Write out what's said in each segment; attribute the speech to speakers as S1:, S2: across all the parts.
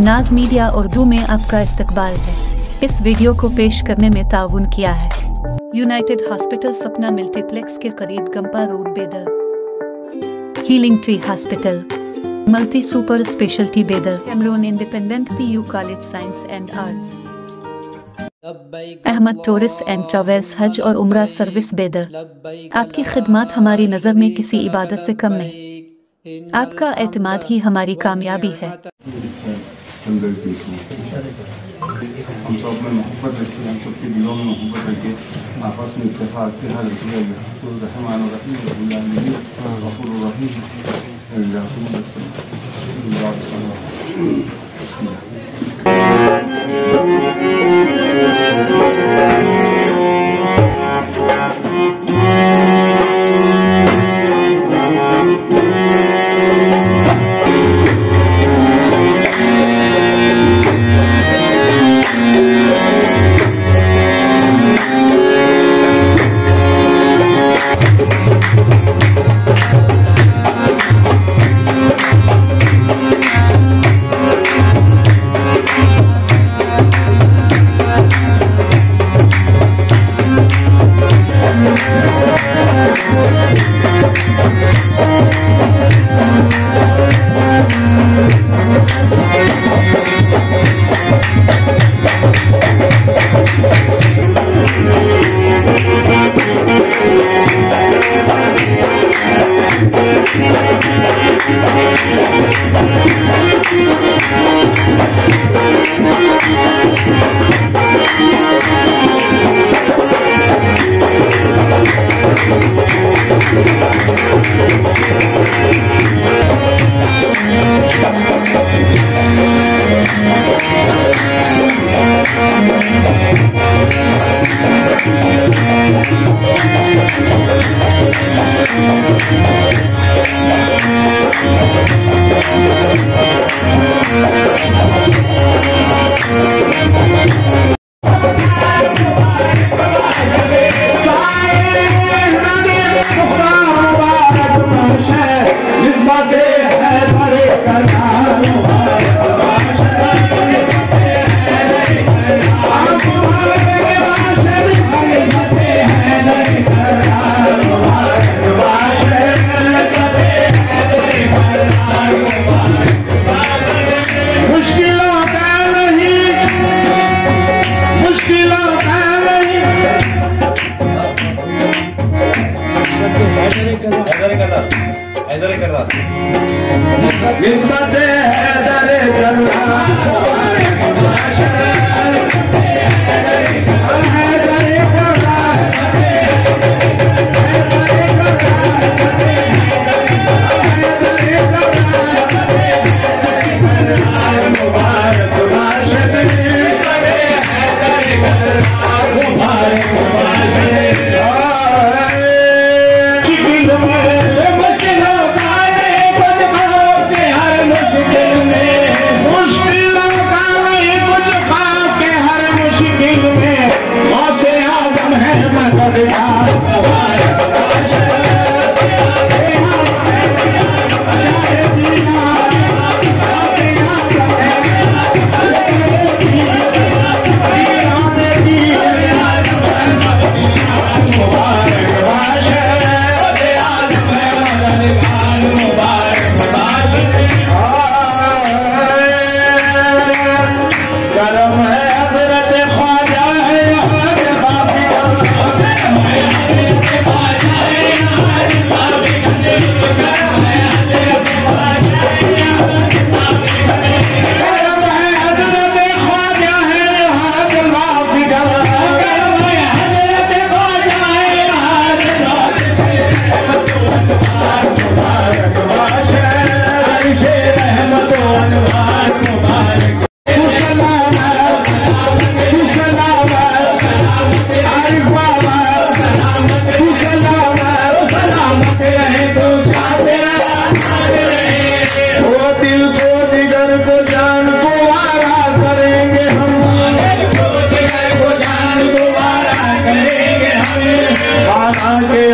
S1: नाज मीडिया उर्दू में आपका इस्तकबाल है। इस वीडियो को पेश करने में ताउन किया है यूनाइटेड हॉस्पिटल सपना मल्टीप्लेक्स के करीब Gumpa road Bidar, healing tree hospital, multi super speciality Bidar, Cameroon independent PU college science and arts, Ahmed tourist and travels हज और उम्रा सर्विस बेदर। आपकी खिदमत हमारी नज़र में किसी इबादत से कम नहीं। आपका एतमाद ही हमारी कामयाबी है।
S2: हम सब में मोहब्बत रखें, हम सबके दिलों में मोहब्बत रखें, आपस में इत्तेफाक के हर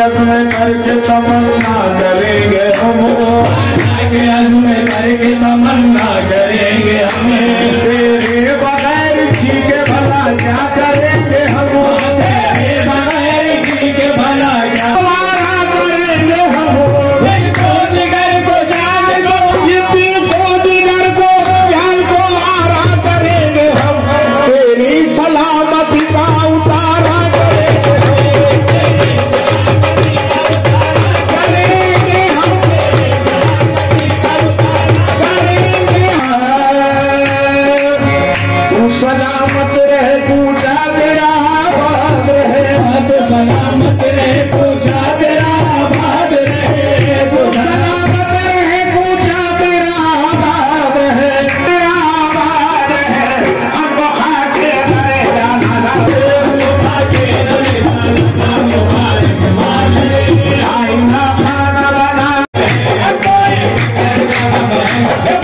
S2: रहमान करके तमन्ना करेंगे हम, करके तमन्ना करेंगे हमें।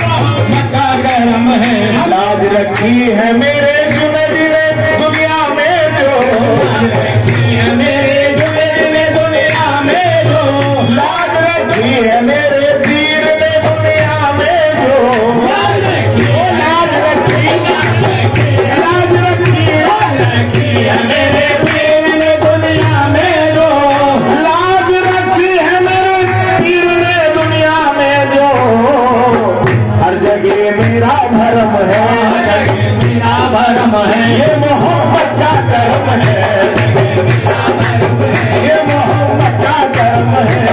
S3: मोहम्मद का करम है। लाज रखी है मेरे जुनैद ने दुनिया में जो, लाज रखी है मेरे जुनैद ने दुनिया में जो, लाज रखी है मेरे पीर ने दुनिया में जो, लाज रखी है मेरे पीर ने दुनिया में जो, लाज रखी है मेरे पीर ने दुनिया में जो। हर जगह मेरा भरम है, हर जगह मेरा भरम है, ये मोहम्मद का करम है, ये मोहम्मद का करम है,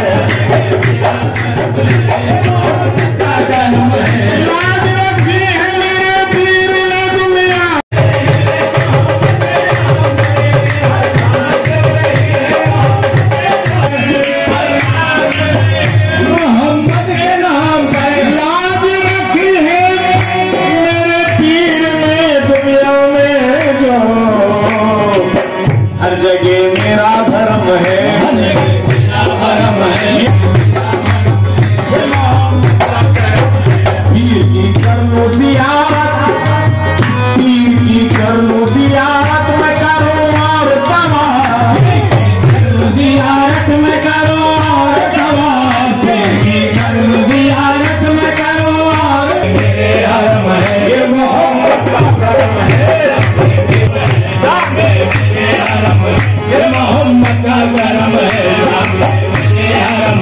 S3: लाज रखी है मेरे पीर ने दुनिया। मोहम्मद के नाम पर लाज रखी है मेरे पीर ने दुनिया में जो। हर जगह मेरा धर्म है, हर जगह मेरा धर्म है, पीर की कर लो जियारत, पीर की कर लो जियारत मैं करूँ और तमाम, जियारत में करो और तमाम, पीर की कर लो जियारत में करो और मेरे हरम है, ये मोहम्मद का करम है, मेरे हरम, ये मोहम्मद का करम है, मेरे हरम,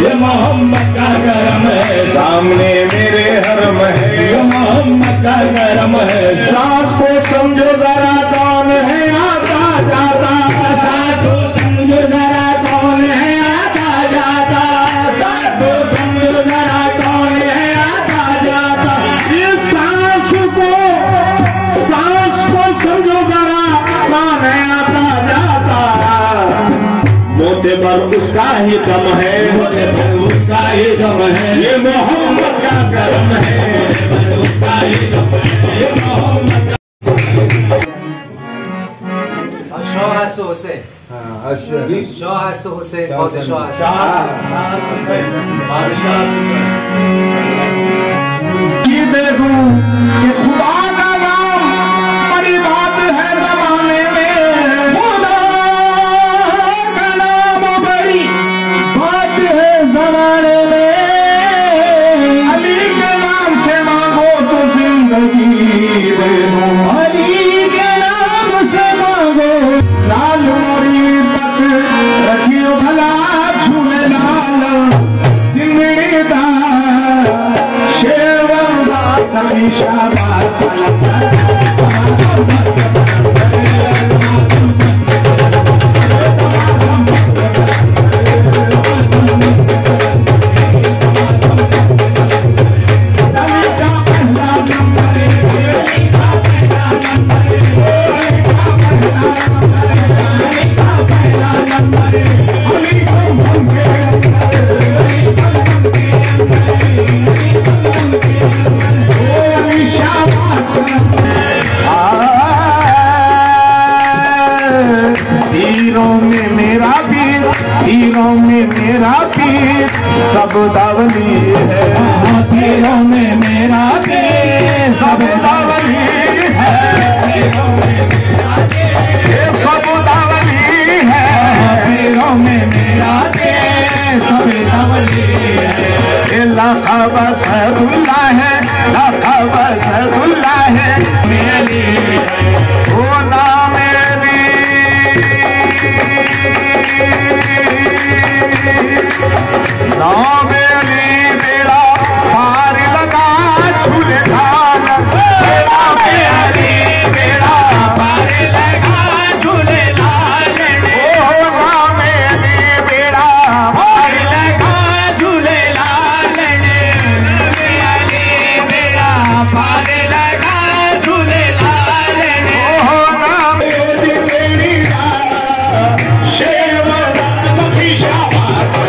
S3: ये मोहम्मद का करम है, सामने मेरे हरम है, ये मोहम्मद का करम है। सांस को समझो जरा कौन है आता जाता, सांस को समझो जरा कौन है आता जाता, सांस को समझो जरा कौन है आता जाता, ये सांस को समझो जरा कौन है आता जाता। मोते पर उसका ही दम है, मोते पर उसका ही दम है, ये मोहम्मद का करम है, मोते पर उसका ही दम है, ये मोहम्मद का।
S4: Shah Hassan Hussain.
S2: जी
S4: Shah Hassan Hussain. Padishah Hassan.
S3: ये देखो ये खुदा का नाम बड़ी बात है जमाने में, खुदा का नाम बड़ी बात है जमाने में। अली के नाम से मांगो तो जिंदगी दे दो, अली के नाम से मांगो। लाल मोरी पत रखियो भला झूले लाल जिंदड़ी दा शेरवंदा सभी शाबाश पीरों में मेरा पीर सब दावली है, पीरों में मेरा पीर सब दावली है, पीरों में मेरा पीर सब दावली है, पीरों में मेरा पीर सब दावली है। लक़ब सदुल्लाह है, लक़ब सदुल्लाह है मेरी, वो नाम नामेली मेरा पार लगा झूले लाल, नामेली मेरा पार लगा झूले लाल, ओ नामेली मेरा पार लगा झूले लाल, नामेली मेरा पार लगा झूले लाल, ओ नामेली मेरी शेरवंदा सभी शाबाश।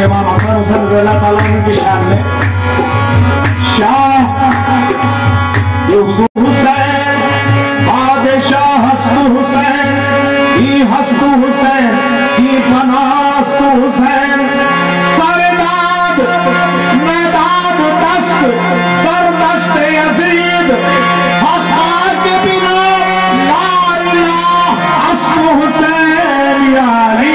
S3: इमाम हसन हुसैन रज़ियल्लाहु ताला अन्हु की शान में शाह हुसैन बादशाह हसन हुसैन ई हसन हुसैन ई बनास्त हुसैन सरदाद मैदाद दस्त पर दस्त यजीद हक़ के बिना ला इलाह हसन हुसैन या Ali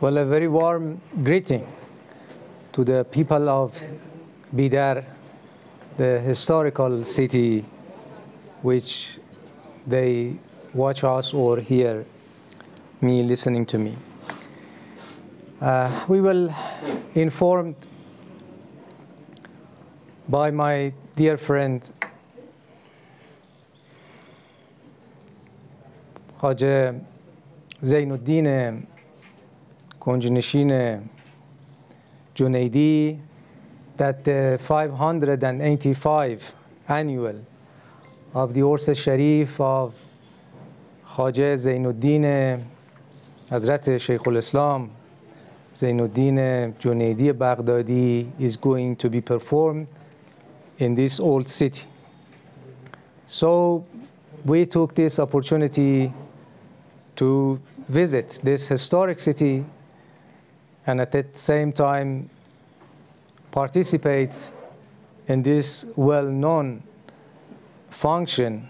S4: Well, a very warm greeting to the people of Bidar, the historical city which they watch us or hear me listening to me. We will informed by my dear friend Khaja Zainuddin Konjanashin Junaidi that the 585 annual of the Urs Sharif of Khwaja Zainuddin Hazrat Shaykhul Islam Zainuddin Junaidi Baghdadi is going to be performed in this old city. So we took this opportunity to visit this historic city and at the same time participate in this well-known function,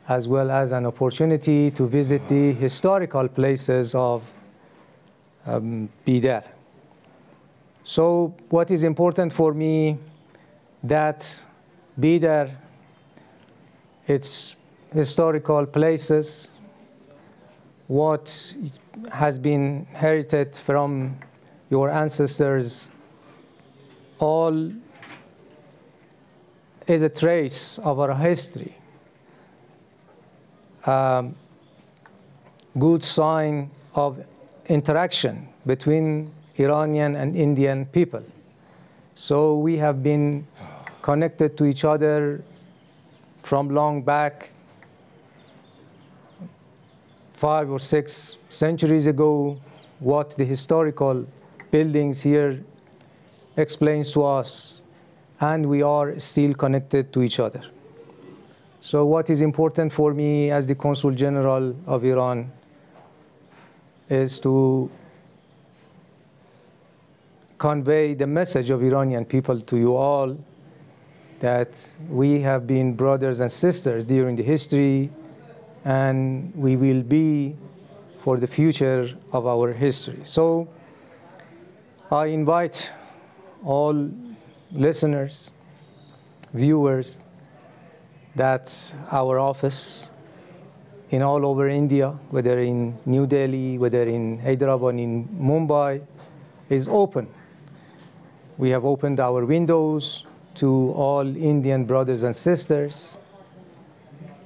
S4: as well as an opportunity to visit the historical places of Bidar. So what is important for me, that Bidar, its historical places, what has been inherited from your ancestors, all is a trace of our history. Good sign of interaction between Iranian and Indian people. So we have been connected to each other from long back, 5 or 6 centuries ago. What the historical buildings here explains to us, and we are still connected to each other. So what is important for me as the Consul General of Iran is to convey the message of Iranian people to you all, that we have been brothers and sisters during the history, and we will be for the future of our history. So I invite all listeners, viewers, that our office in all over India, whether in New Delhi, whether in Hyderabad, in Mumbai, is open. We have opened our windows to all Indian brothers and sisters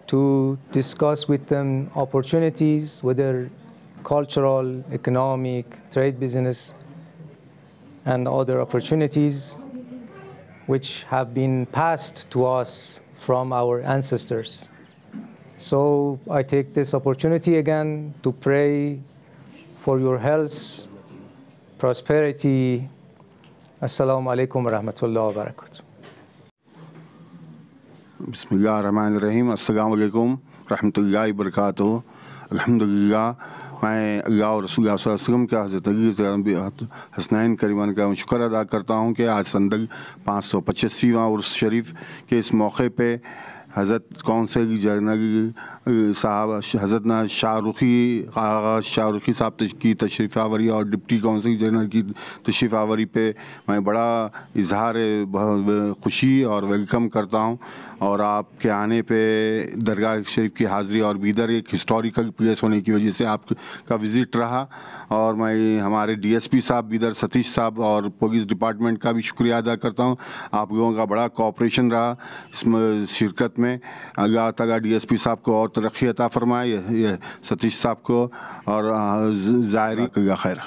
S4: to discuss with them opportunities, whether cultural, economic, trade, business, and other opportunities which have been passed to us from our ancestors. So I take this opportunity again to pray for your health, prosperity. Assalamu alaikum wa rahmatullahi wa barakatuh.
S2: बिस्मिल्लाहिर्रहमानिर्रहीम, अस्सलाम वालेकुम रहमतुल्लाहि व बरकातुहू। अल्हम्दुलिल्लाह, मैं अल्लाह और रसूल सल्लल्लाहु अलैहि वसल्लम के हज़रत हसनैन करीमान का शुक्र अदा करता हूँ कि आज संदल 585वां उर्स शरीफ के इस मौके पे हज़रत कौंसल जनरल साहब हज़रत शाहरुखी साहब की तशरीफ़ आवरी और डिप्टी कौंसल जनरल की तशरीफ़ आवरी पे मैं बड़ा इजहार खुशी और वेलकम करता हूँ। और आपके आने पे दरगाह शरीफ की हाज़िरी और बीदर एक हिस्टोरिकल प्लेस होने की वजह से आपका विज़िट रहा। और मैं हमारे DSP साहब बीदर सतीश साहब और पुलिस डिपार्टमेंट का भी शुक्रिया अदा करता हूँ। आप लोगों का बड़ा कोऑपरेशन रहा इसमें शिरकत में। अल्लाह ताला DSP साहब को और तरक्की अता फरमाए, ये सतीश साहब को, और ज़ायरी का खैर।